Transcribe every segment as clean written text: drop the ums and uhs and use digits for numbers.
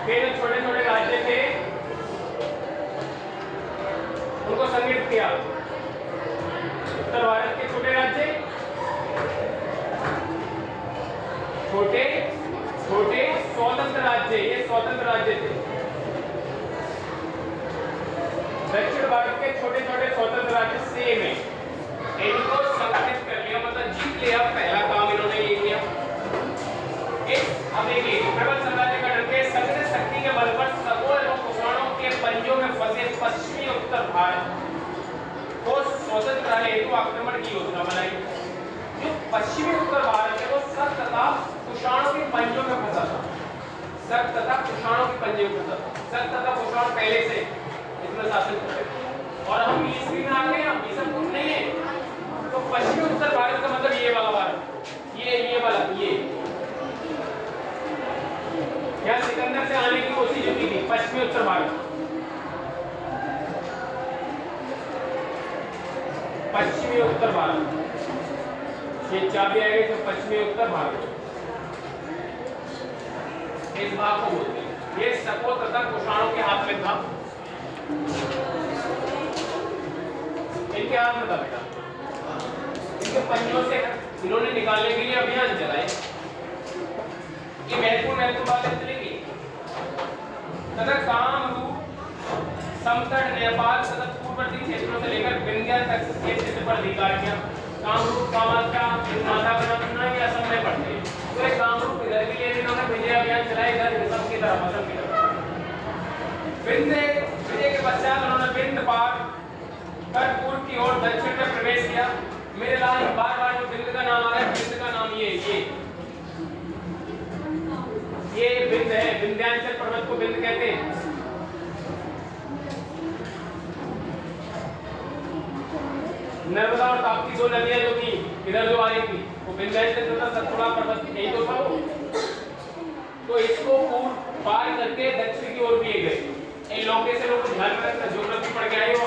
फिर जो छोटे छोटे राज्य थे उनको संगठित किया। उत्तर भारत के छोटे राज्य, छोटे छोटे स्वतंत्र राज्य, ये स्वतंत्र राज्य थे। दक्षिण भारत के छोटे छोटे स्वतंत्र राज्य सेम है, इनको संगठित कर लिया, मतलब जीत लिया। पहला काम इन्होंने ये किया। अब देखिए, प्रबल साम्राज्य का डर के संघ शक्ति के बल पर सबों एवं कुषाणों के पंजों में फंसे पश्चिमी उत्तर भारत को स्वतंत्र हेतु आक्रमण की योजना बनाई। जो पश्चिमी उत्तर भारत है वो शक तथा कुषाणों के पंजों में फंसा था। शक तथा कुषाणों के पंजे में फंसा था। शक तथा कुषाण पहले से इसमें शासन करते थे और हम ईस्वी में आ गए, हम ये सब कुछ नहीं है। तो पश्चिमी उत्तर भारत का मतलब ये वाला भारत, ये वाला, ये यहाँ सिकंदर से आने की कोशिश होती थी। पश्चिमी उत्तर भारत, पश्चिमी उत्तर भारत, ये चाबी आएगी तो पश्चिमी उत्तर भारत इस भाग को बोलते हैं। ये शकों तथा कुषाणों के हाथ में था, इनके हाथ में था बेटा। इनके पंजों से इन्होंने निकालने के लिए अभियान चलाए। ये महत्वपूर्ण बातें चलेगी। तथा कामरूप समतट नेपाल तथा पूर्ववर्ती क्षेत्रों से लेकर विंध्या तक के क्षेत्र पर अधिकार किया। कामरूप, कामाख्या, माधवपुर ये असम में पड़ते हैं। तो ये कामरूप इधर के लिए इन्होंने विजय अभियान चलाया, इधर असम की तरफ, असम की तरफ। विंध्य विजय के पश्चात उन्होंने विंध्य पार कर पूर्व की ओर दक्षिण में प्रवेश किया। मेरे लाल बार बार जो विंध्य का नाम आ रहा है, विंध्य का नाम ये विंध्य है। विंध्याचल पर्वत को विंध्य कहते हैं। नर्मदा और ताप्ती दो नदियां जो थी इधर जो आ रही थी वो विंध्याचल तथा सतपुड़ा पर्वत यही तो था वो। तो इसको पूर्व पार करके दक्षिण की ओर भी गए। इन लोगों से लोग ध्यान में रखना, ज्योग्राफी पढ़ के आए हो।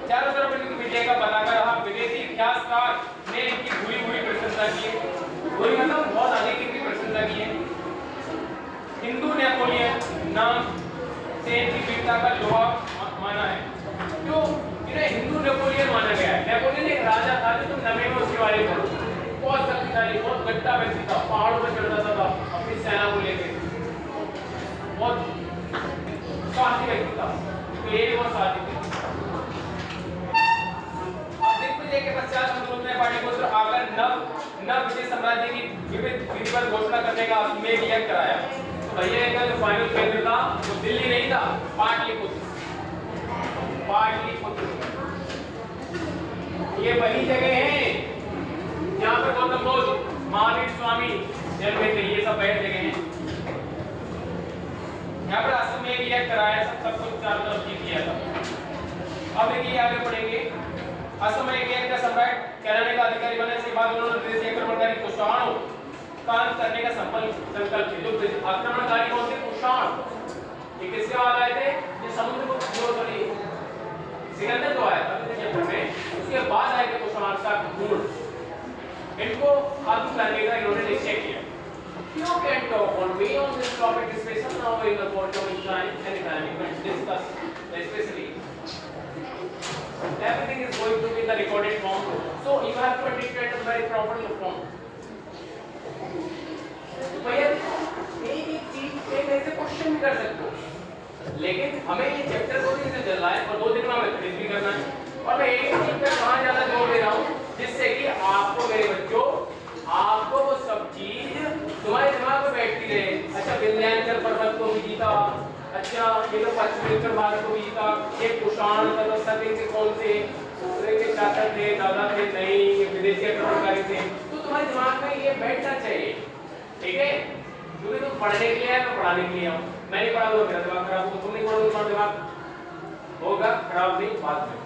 चारों तरफ इनकी विजय का पताका रहा। विदेशी इतिहासकार ने इनकी बुरी प्रशंसा की है। बुरी मतलब बहुत अधिक इनकी प्रशंसा की है। हिंदू नेपोलियन नाम से इनकी वीरता का लोहा माना है। जो इन्हें हिंदू नेपोलियन माना गया है। नेपोलियन एक राजा था जो तुम नवे में उसके बारे में पढ़ो। बहुत शक्तिशाली, बहुत गड्ढा व्यक्ति था, पहाड़ों पर चढ़ता था अपनी सेना को लेकर, बहुत साहसी व्यक्ति था। तो ये बहुत साहसी थे। दिग्विजय के पश्चात अंग्रेजों पाटलिपुत्र आकर नव विजय साम्राज्य की विधिवत घोषणा करने का में यज्ञ कराया। तो भैया का जो फाइनल केंद्र था वो दिल्ली नहीं था, पाटलिपुत्र। ये वही जगह है जहाँ पर गौतम बुद्ध, महावीर स्वामी जन्मे थे। ये सब वही जगह हैं। यहाँ पर अश्वमेध यज्ञ कराया, सब कुछ चारों तरफ जीत किया था। अब देखिए आगे पढ़ेंगे। अश्वमेध यज्ञ का सम्राट कहलाने का अधिकारी बनने के बाद उन्होंने विदेशी आक्रमणकारी कुषाणों का अंत करने का संकल्प किया। जो आक्रमणकारी कौन थे? कुषाण। ये किसके बाद आए थे? ये समुद्र को सिकंदर तो आया था चैप्टर में, उसके बाद आए थे कुषाण का गुण। इनको खत्म करने का इन्होंने निश्चय किया। You can talk on me on this topic especially now in the forthcoming time, anytime you can discuss especially. Everything is going to be in the recorded form, so you have to dictate it very properly form. भैया एक चीज एक ऐसे question भी कर सकते हो, लेकिन हमें ये चैप्टर 2 दिन से चल रहा है और 2 दिन में हमें फिनिश भी करना है। और मैं एक चीज पे कहाँ ज्यादा जोर दे रहा हूँ जिससे कि आपको, मेरे बच्चों, आपको वो सब चीज तुम्हारे दिमाग में बैठती रहे। अच्छा, विंध्याचल पर्वत को भी जीता, अच्छा ये तो पश्चिमी उत्तर भारत को भी जीता, ये कुषाण मतलब सभी के कौन से के चाचा थे, दादा थे, नहीं ये विदेशी आक्रमणकारी थे। तो तुम्हारे दिमाग में ये बैठना चाहिए, ठीक है? क्योंकि तुम पढ़ने के लिए आए, मैं पढ़ाने के लिए आऊँ। मैं नहीं पढ़ा दूंगा, मेरा दिमाग खराब होगा। तुम नहीं पढ़ोगे, तुम्हारा दिमाग होगा खराब नहीं बाद में।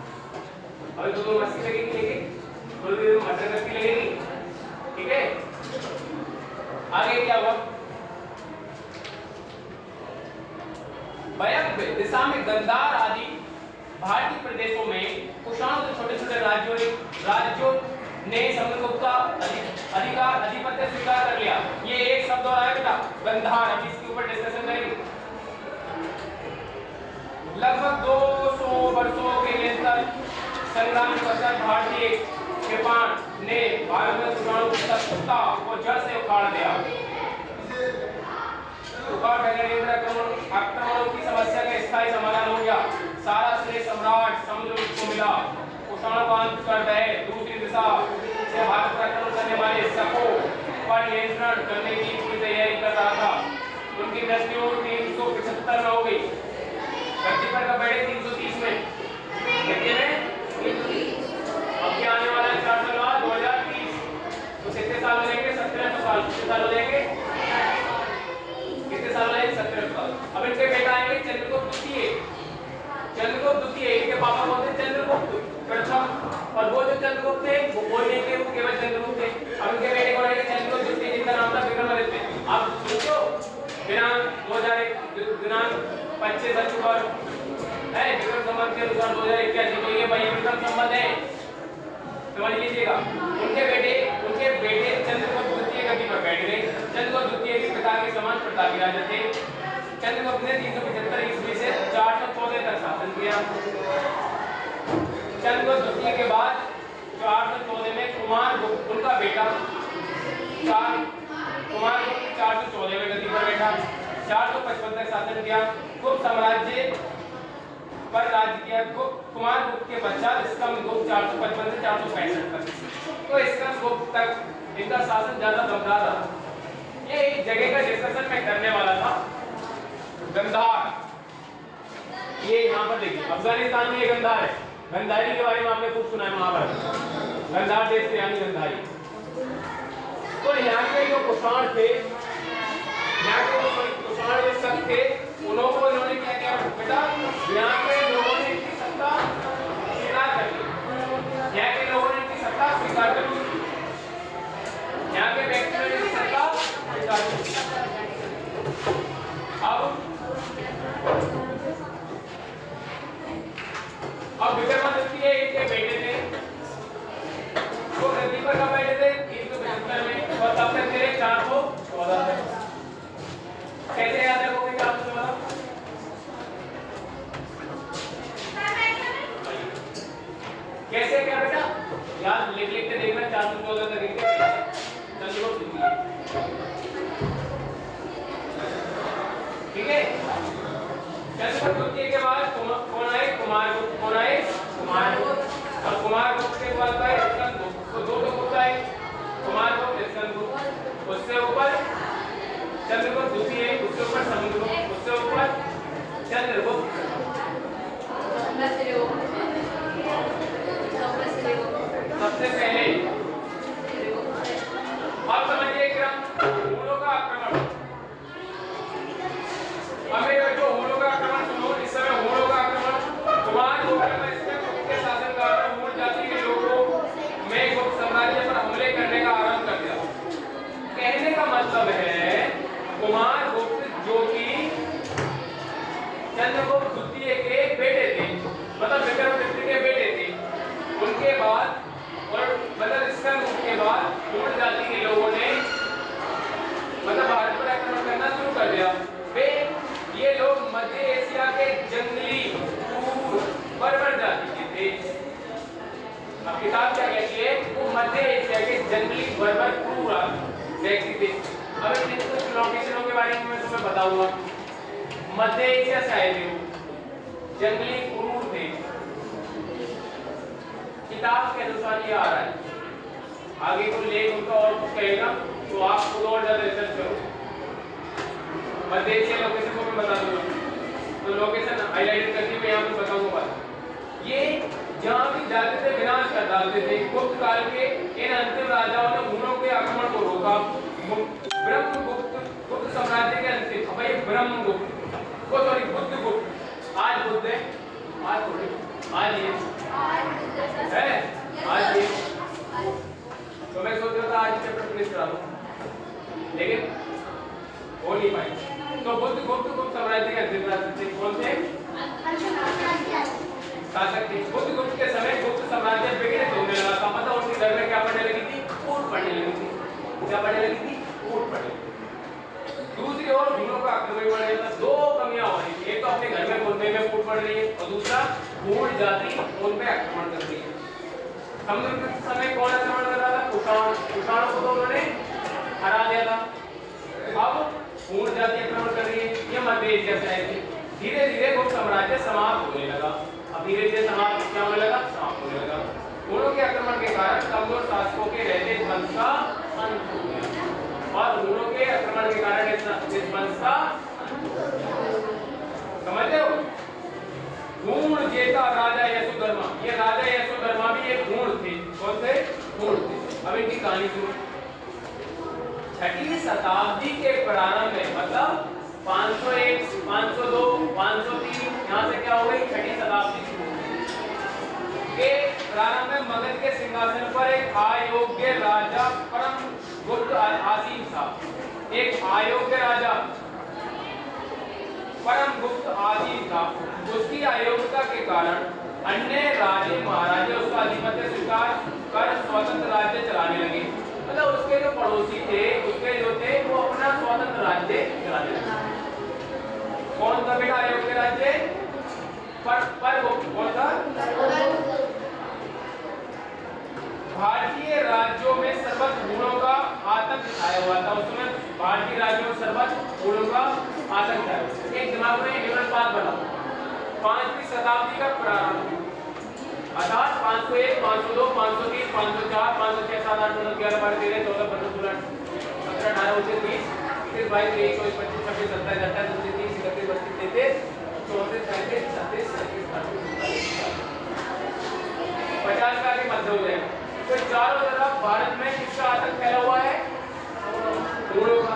अभी तो मस्ती लगेगी, लेकिन थोड़ी देर में मटर करती लगेगी, ठीक है? आगे क्या हुआ? दिशा में गंधार आदि भारतीय प्रदेशों में कुषाण के छोटे छोटे राज्यों ने समुद्रगुप्त का आधिपत्य स्वीकार कर लिया। ये एक शब्द और आया बेटा गंधार। अभी इसके ऊपर डिस्कशन करेंगे। लगभग 200 वर्षों के निरंतर संग्राम के पश्चात भारतीय कृपाण ने भारत में कुषाणों की सत्ता को जड़ से उखाड़ दिया। आक्रमणों की समस्या का स्थायी समाधान हो गया। सारा श्रेय सम्राट समुद्रगुप्त को मिला। कुषाणों का अंत कर रहे दूसरी दिशा से भारत पर आक्रमण करने वाले शकों पर नियंत्रण करने की पूरी तैयारी कर रहा था। उनकी मृत्यु 375 में हो गई। धरती पर कब बैठे? 330 में। कितने में? 330। अब क्या आने वाला है 4 साल बाद 2030। तो कितने साल हो जाएंगे? 1700 साल। कितने साल हो जाएंगे? कितने साल हो जाएंगे? 1700 साल। अब इनके बेटा आएंगे चंद्रगुप्त द्वितीय। चंद्रगुप्त द्वितीय, इनके पापा कौन थे? चंद्रगुप्त प्रथम। और वो जो चंद्रगुप्त थे वो कोई नहीं थे, वो केवल चंद्रगुप्त थे। अब इनके बेटे कौन आएंगे? चंद्रगुप्त द्वितीय, जिनका नाम था विक्रमादित्य। आप सोचो दिनांक 2001 दिनांक 25 अक्टूबर है विक्रम संवत के अनुसार 2081 को ये भाई विक्रम संवत है, समझ लीजिएगा। उनके बेटे चंद्रगुप्त द्वितीय गद्दी पर बैठ गए। चंद्रगुप्त द्वितीय के पिता के समान प्रतापी राजा थे। चंद्रगुप्त ने 375 ईस्वी से 414 तक शासन किया। चंद्रगुप्त द्वितीय के बाद 414 में कुमारगुप्त उनका बेटा कुमारगुप्त 414 में गद्दी पर बैठा। 455 तक शासन किया। गुप्त साम्राज्य पर राज्य किया। कुमारगुप्त के पश्चात स्कंदगुप्त 455 से 465 तक। तो स्कंदगुप्त तक इनका शासन ज्यादा दमदार रहा। ये एक जगह का डिस्कशन मैं करने वाला था, गंधार। ये यहाँ पर देखिए अफगानिस्तान में ये गंधार है। गंधारी के बारे में आपने खूब सुना है महाभारत। गंधार देश से यानी गंधारी। तो यहाँ के जो कुषाण थे, यहाँ के जो कुषाण जो सब थे, उन्होंने क्या किया बेटा? यहाँ के लोगों ने इनकी सत्ता स्वीकार कर ली। यहाँ के लोगों ने इनकी सत्ता स्वीकार कर ली। यहाँ के व्यक्तियों ने इनकी सत्ता स्वीकार कर ली। अब विक्रमादित्य इनके बेटे थे, वो गद्दी पर कब बैठे थे? 375 में। और तब तक तेरे 414 थे। कैसे याद रखोगे 414? कैसे क्या बेटा? याद लिख के देखना 414 तक लिख के चंद्रगुप्त द्वितीय। ठीक है। चंद्रगुप्त द्वितीय के बाद कौन आए? कुमारगुप्त। कौन आए? कुमारगुप्त। और कुमारगुप्त के बाद आए स्कंदगुप्त। तो दो गुप्त आए, कुमारगुप्त स्कंदगुप्त। उससे ऊपर चंद्रगुप्त द्वितीय, उससे ऊपर समुद्रगुप्त, उससे ऊपर चंद्रगुप्त। सबसे पहले अब समझिए क्रम हुणों का आक्रमण। हमें जो हुणों का आक्रमण सुनो, इस समय हुणों का आक्रमण कुमारगुप्त के शासनकाल में हुण जाति के लोगों में गुप्त साम्राज्य पर हमले करने का आरंभ कर दिया। कहने का मतलब है कुमारगुप्त जो कि चंद्रगुप्त द्वितीय के बेटे थे, मतलब विक्रमादित्य के बेटे थे, उनके बाद और मतलब स्कंदगुप्त के बाद हुण जाति के लोगों ने मतलब भारत पर आक्रमण करना शुरू कर दिया। वे ये लोग मध्य एशिया के जंगली बर्बर जाति के थे। अब किताब क्या कहती है? वो मध्य एशिया के जंगली बर्बर व्यक्ति थे। अब इन कुछ लोकेशनों के बारे में मैं तुम्हें बताऊंगा। मध्य एशिया से आए थे, जंगली क्रूर थे। किताब के अनुसार ये आ रहा है। आगे कोई लेख उनका और कुछ कहेगा तो आप खुद और ज्यादा रिसर्च करो। मध्य एशिया लोकेशन को मैं बता दूंगा, तो लोकेशन हाईलाइट करके मैं यहाँ पे बताऊंगा। ये जहाँ भी जाते थे विनाश कर डालते थे। गुप्त काल के इन अंतिम राजाओं ने हुणों के आक्रमण को रोका। गुप्त साम्राज्य के अंतिम भाई ब्रह्मगुप्त को सॉरी बुद्धगुप्त, आज बुद्ध है, आज ये है, आज ये तो मैं सोच रहा था आज चैप्टर फिनिश करा दूं, लेकिन हो नहीं पाई। तो बुद्धगुप्त गुप्त साम्राज्य के अंतिम राजा थे। कौन थे? शासक थे। बुद्धगुप्त के समय क्या बढ़ने लगी थी? फूट बढ़ने लगी। दूसरी ओर भूणों का आक्रमण बढ़ रहा था। दो कमियां हो रही थी, एक तो अपने घर में घुलने में फूट पड़ रही है और दूसरा भूण जाति उन पे आक्रमण कर रही है। समुद्र के समय कौन आक्रमण कर रहा था? कुषाण। कुषाणों को तो उन्होंने हरा दिया था। अब भूण जाति आक्रमण कर रही है। ये मध्य एशिया से आई थी। धीरे धीरे गुप्त साम्राज्य समाप्त होने लगा। अब धीरे धीरे समाप्त क्या होने लगा? समाप्त होने लगा। भूणों के आक्रमण के कारण कमजोर शासकों के रहते वंश का अंत हो गया और भूणों के आक्रमण के कारण इस वंश का समझते हो? भूण जेता राजा यशोधर्मा। ये राजा यशोधर्मा भी एक भूण थे। कौन थे? भूण थे। अब इनकी कहानी सुनो। 6वीं शताब्दी के प्रारंभ में, मतलब 501, 502, 503, यहाँ से क्या हो गई? 6वीं शताब्दी शुरू के प्रारंभ में मगध के सिंहासन पर एक अयोग्य राजा परम गुप्त आसीन था। एक अयोग्य राजा परम गुप्त आसीन था। उसकी अयोग्यता के कारण अन्य राजे महाराजे उसका आधिपत्य स्वीकार कर स्वतंत्र राज्य चलाने लगे। मतलब उसके जो पड़ोसी थे, उसके जो थे, वो अपना स्वतंत्र राज्य चलाने लगे। कौन था बेटा अयोग्य राज्य? पर कौन था? भारतीय राज्यों में सर्वत्र भूणों का आतंक छाया हुआ था। उस समय भारतीय राज्यों में सर्वत्र भूणों का आतंक छाया हुआ था। एक दिमाग में निम्नपात बनाओ। 5वीं शताब्दी का प्रारंभ अर्थात 501, 502, 503, 504, 506, 7, 8, 9, 11, 12, 13, 14, 15, 16, 17, 18, 19, 20, 21, 22, 23, 24, 25, 26, 27, 28, 29, 30, 31, 32, 33, 34, 35, 36, 37, 38, 50 का भी मध्य हो जाएगा। तो चारों तरफ भारत में किसका आतंक फैला हुआ है? भूणों का।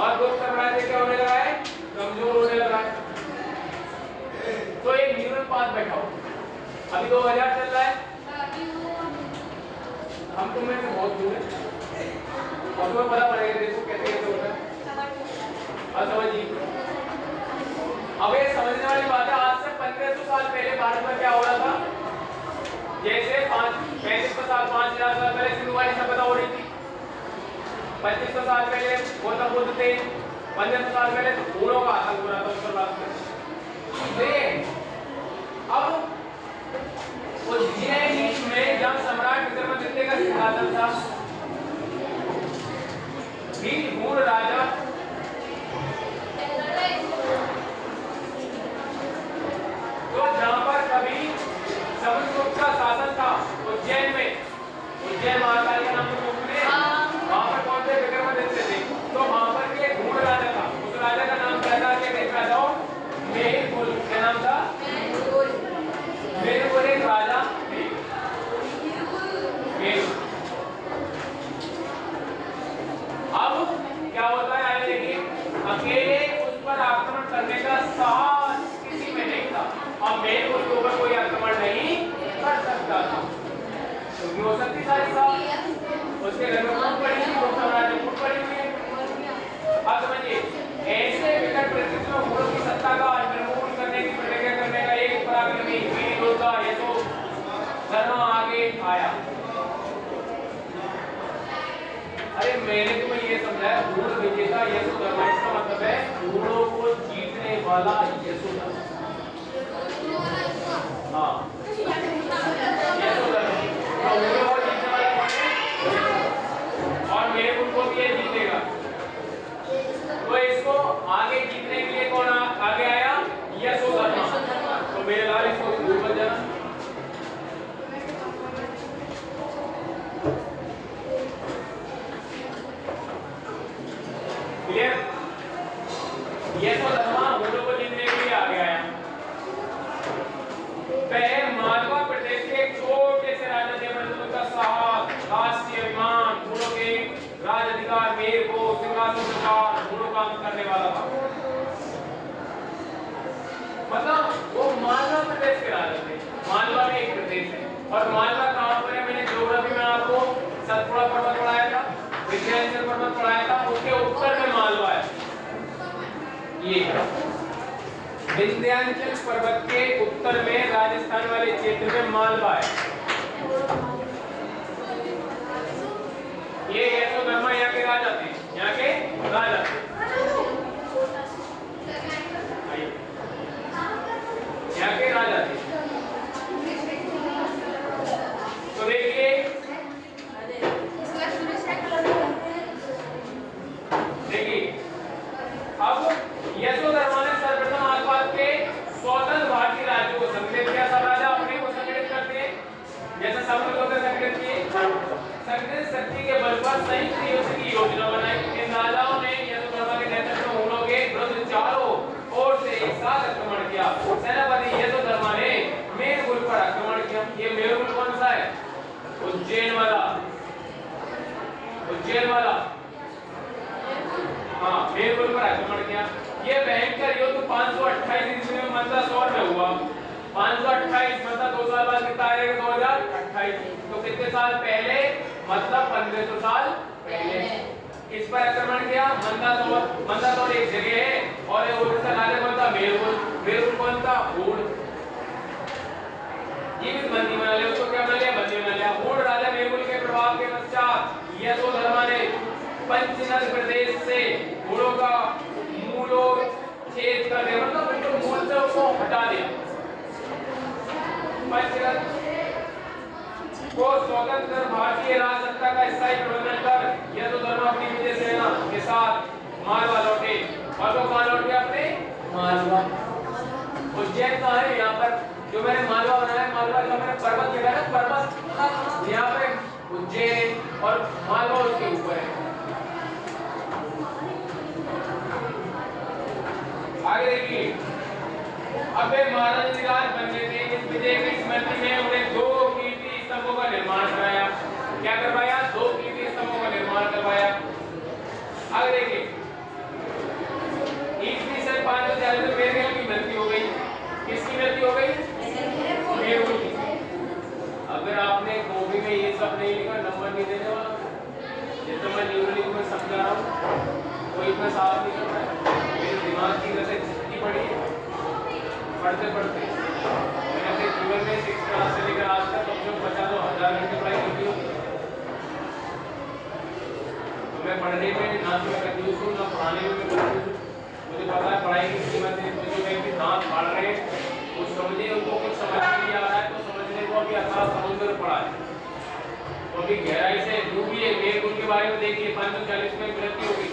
और गुप्त साम्राज्य क्या होने लगा है? कमजोर होने लगा है। तो एक निम्नपात बैठाओ। अभी 2000 चल रहा है। हम तुम में से बहुत दूर है और तुम्हें पता पड़ेगा देखो कैसे कैसे होता है। अब समझिए, अब ये समझने वाली बात है। आज से 1500 साल पहले भारत में क्या हो रहा था? जैसे 3500 साल 5000 साल पहले सिंधु घाटी सभ्यता हो रही थी। 2500 साल पहले गौतम बुद्ध थे। 1500 साल पहले भूणों का आतंक हो रहा था उत्तर भारत में। अब उज्जैन में जब सम्राट विक्रमादित्य का सिंहासन था, भूण राजा तो जहां पर कभी समुद्रगुप्त का शासन था उज्जैन में, उज्जैन महाकाल का नाम तो सुने, वहां पर कौन थे? विक्रमादित्य थे। तो वहां पर भी एक भूण राजा था। उस राजा का नाम क्या था? देखा जाओ, मेरुकुल। क्या नाम था? मेरुकुल एक राजा थे। अब क्या होता है आगे देखिए, अकेले उस पर आक्रमण करने का साहस किसी में नहीं था। अब मेरुकुल के ऊपर कोई आक्रमण नहीं कर सकता था क्योंकि वो शक्तिशाली था। उसके घर में फूट पड़ी थी, गुप्त साम्राज्य फूट पड़ी हुई है। अब समझिए, ऐसे विकट परिस्थितियों में भूणों की सत्ता का निर्मूलन करने की प्रतिज्ञा करने का एक पराक्रमी वीर योद्धा यशोधर्मा आगे आया। अरे मैंने तुम्हें ये समझाया, भूण विजेता यशोधर्मा, इसका मतलब है भूणों को जीतने वाला यशोधर्मा। हाँ, यशोधर्मा भूणों को जीतने वाला कौन है? और मेरुकुल को भी ये जीतेगा। तो इसको आगे जीतने के लिए कौन आगे आया? यशोधर्मा। तो मेरे लाल इसको भूल मत जाना। क्लियर? यशोधर्मा भूणों को जीतने के लिए आगे आया। वह मालवा प्रदेश के एक छोटे से राजा थे, परंतु उनका साहस, राष्ट्रीय अभिमान, भूणों के राज अधिकार, मेर को सिंहासन प्रचार, भूणों का अंत करने वाला था। मतलब वो मालवा प्रदेश के राजा थे। मालवा में एक प्रदेश है और मालवा कहां पर है? मैंने ज्योग्राफी में आपको सतपुड़ा पर्वत पढ़ाया था, विंध्याचल पर्वत पढ़ाया था, उसके उत्तर में मालवा है। ये विंध्याचल पर्वत के उत्तर में राजस्थान वाले क्षेत्र में मालवा है। ये यशोधर्मा और संयुक्त युद्ध की योजना बनाई। इन राजाओं ने यशोधर्मा के नेतृत्व में हुणों के विरुद्ध चारों ओर से एक साथ आक्रमण किया। सेनापति यशोधर्मा ने मेरुल पर आक्रमण किया। ये मेरुल कौन सा है? उज्जैन वाला, उज्जैन वाला, हाँ, मेरुल पर आक्रमण किया। ये भयंकर युद्ध 528 ईस्वी में मंदसौर में हुआ। 528 मतलब 2 साल बाद कितना आएगा? 2028। तो कितने साल पहले? मतलब 1500 साल पहले इस पर आक्रमण किया। मंदसौर, मंदसौर एक जगह है और ये उधर से राजा कौन था? मेरुल। मेरुल कौन था? हूण। ये भी बंदी बना लिया, उसको क्या बना लिया? बंदी बना लिया। हूण राजा मेरुल के प्रभाव के पश्चात यशोधर्मा ने पंचनद प्रदेश से हूणों का मूलोच्छेद कर दिया, मतलब उनको मूल से उसको हटा दिया। पंचनद को स्वतंत्र भारतीय राजसत्ता का स्थायी प्रबंधन कर यशोधर्मा अपनी विजय सेना के साथ मालवा लौटे। और वो कहाँ लौटे? अपने मालवा। उज्जैन कहाँ है? यहाँ पर जो मैंने मालवा बनाया है, मालवा का मैंने पर्वत लिखा है ना, पर्वत यहाँ पे उज्जैन और मालवा उसके ऊपर है। आगे देखिए, अब वे महाराज बन गए थे। इस विजय की स्मृति में उन्हें 2 कीर्ति स्तंभों का निर्माण कराया। क्या करवाया? 2 कीर्ति स्तंभों का निर्माण करवाया। आगे देखिए, ईस्वी सन 540 में मेरुल की मृत्यु हो गई। किसकी मृत्यु हो गई? मेरुल की। अगर आपने कॉपी में ये सब नहीं लिखा, नंबर नहीं देने वाला। जैसे मैं न्यूमेरिक में समझा रहा हूँ, कोई इसमें साफ नहीं कर रहा है। मेरे दिमाग की गति जितनी पड़ी है, पढ़ते पढ़ते मैंने अपने जीवन में 6th क्लास से लेकर आज तक कम से कम 50,000 घंटे पढ़ाई की होगी। तो मैं पढ़ने में ना तो मैं कंफ्यूज हूँ, ना पढ़ाने में मैं कंफ्यूज हूँ। मुझे पता है पढ़ाई की कीमत है। जो व्यक्ति दांत फाड़ रहे हैं वो समझे, उनको कुछ समझ नहीं आ रहा है तो समझने को अभी अथाह समुद्र पड़ा है, तो अभी गहराई से डूबिए। मेरुल के बारे में देखिए, 540 में मृत्यु होगी।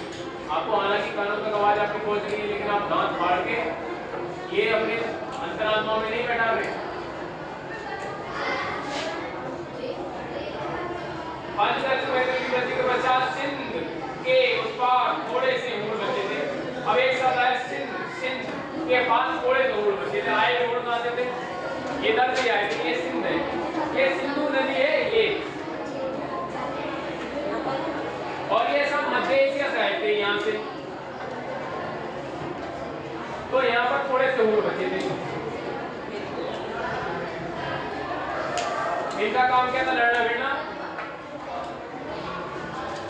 आपको हालांकि कानों तक आवाज आपकी पहुंच रही है, लेकिन आप दांत फाड़ के ये अपने अंतरात्मा में नहीं बैठा रहे। 540 में मृत्यु के पश्चात सिंध के उस पार थोड़े से हूण बचे थे। अब एक साथ आए सिंध के पास थोड़े से हूण बचे थे। आए हूण कहां से थे? ये इधर से आए थे। ये सिंध है, ये सिंधु नदी है ये, और ये सब मध्य एशिया से आए थे यहाँ से। तो यहाँ पर थोड़े से हूण बचे थे। इनका काम क्या था? लड़ना भिड़ना।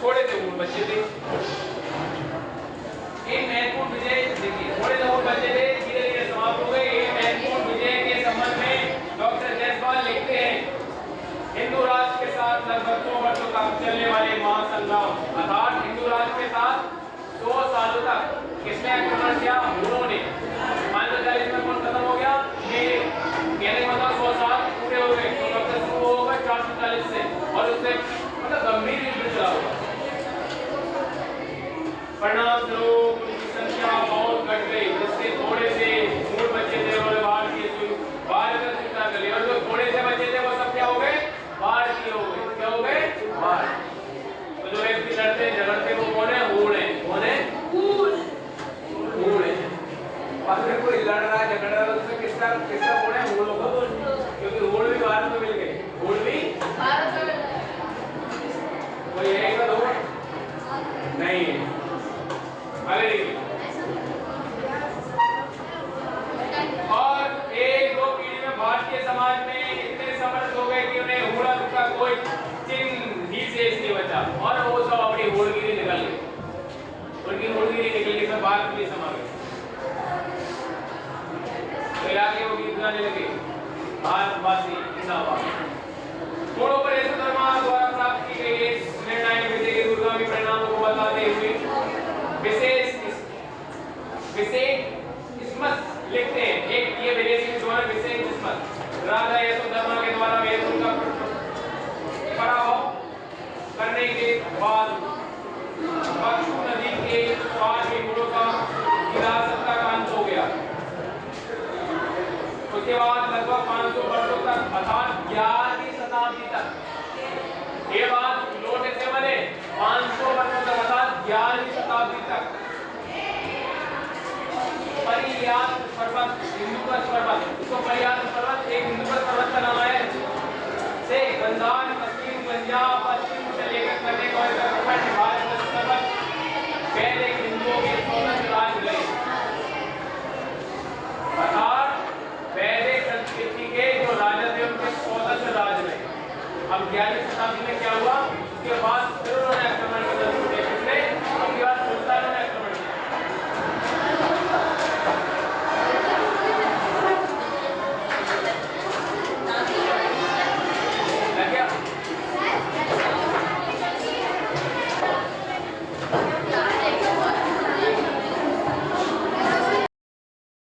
थोड़े से हूण बचे थे। एक महत्वपूर्ण विजय देखिए, थोड़े से हूण बचे थे, धीरे धीरे समाप्त हो गए। ये महत्वपूर्ण विजय के संबंध में डॉक्टर जायसवाल लिखते हैं, हिंदू राष्ट्र के साथ लगभग 100 वर्षों तक चलने वाले महासंग्राम, अर्थात हिंदू राष्ट्र के साथ 100 सालों तक किसने आक्रमण किया? हूणों ने। 540 में कौन खत्म हो गया? मेरुल। कहने मतलब 100 साल पूरे हो गए। तो कब से शुरू होगा? 440 से, और उससे मतलब गंभीर युद्ध चला होगा। परिणाम स्वरूप उनकी संख्या बहुत घट गई, जिससे थोड़े से हूण बचे थे और भारतीय स्वीकार कर लिया। और जो थोड़े से बचे थे वो सब क्या हो गए? भारतीय हो गए। क्या हो गए? भारतीय। तो जो व्यक्ति लड़ते झगड़ते वो कौन है? हूण है। कौन है? हूण है। अगर कोई लड़ रहा है, झगड़ रहा है, तो किसका हूण है? हूणों का, क्योंकि हूण भी भारत में मिल गए। हूण भी भारत में कोई है क्या? हूण नहीं है। आगे देखिए, और एक दो पीढ़ी में भारतीय समाज में इतने समर्थ हो गए कि उन्हें हूणा का कोई चिन्ह ही शेष नहीं बचा, और वो सब अपनी हूणगिरी निकल गए। उनकी हूणगिरी निकलने से भारत में समा गए। इलाके को गीत गाने लगे, भारतवासी जिंदाबाद। हूणों पर यशोधर्मा द्वारा प्राप्त की गई इस निर्णायक विजय के दूरगामी परिणामों को बताते हुए विशेष किस्मत लिखते हैं। एक ये विदेशी विद्वान विशेष किस्मत, राजा यशोधर्मा के द्वारा मेरुल का पराभव करने के बाद बक्षु नदी के पार में हूणों का राजसत्ता का अंत हो गया। उसके बाद लगभग 500 वर्षों तक, अर्थात 11वीं शताब्दी तक, ये बात लोटे से बने हिंदुकुश पर्वत, इसको परियार पर्वत, एक हिंदुकुश पर्वत का नाम है से गंधार, पश्चिम पंजाब,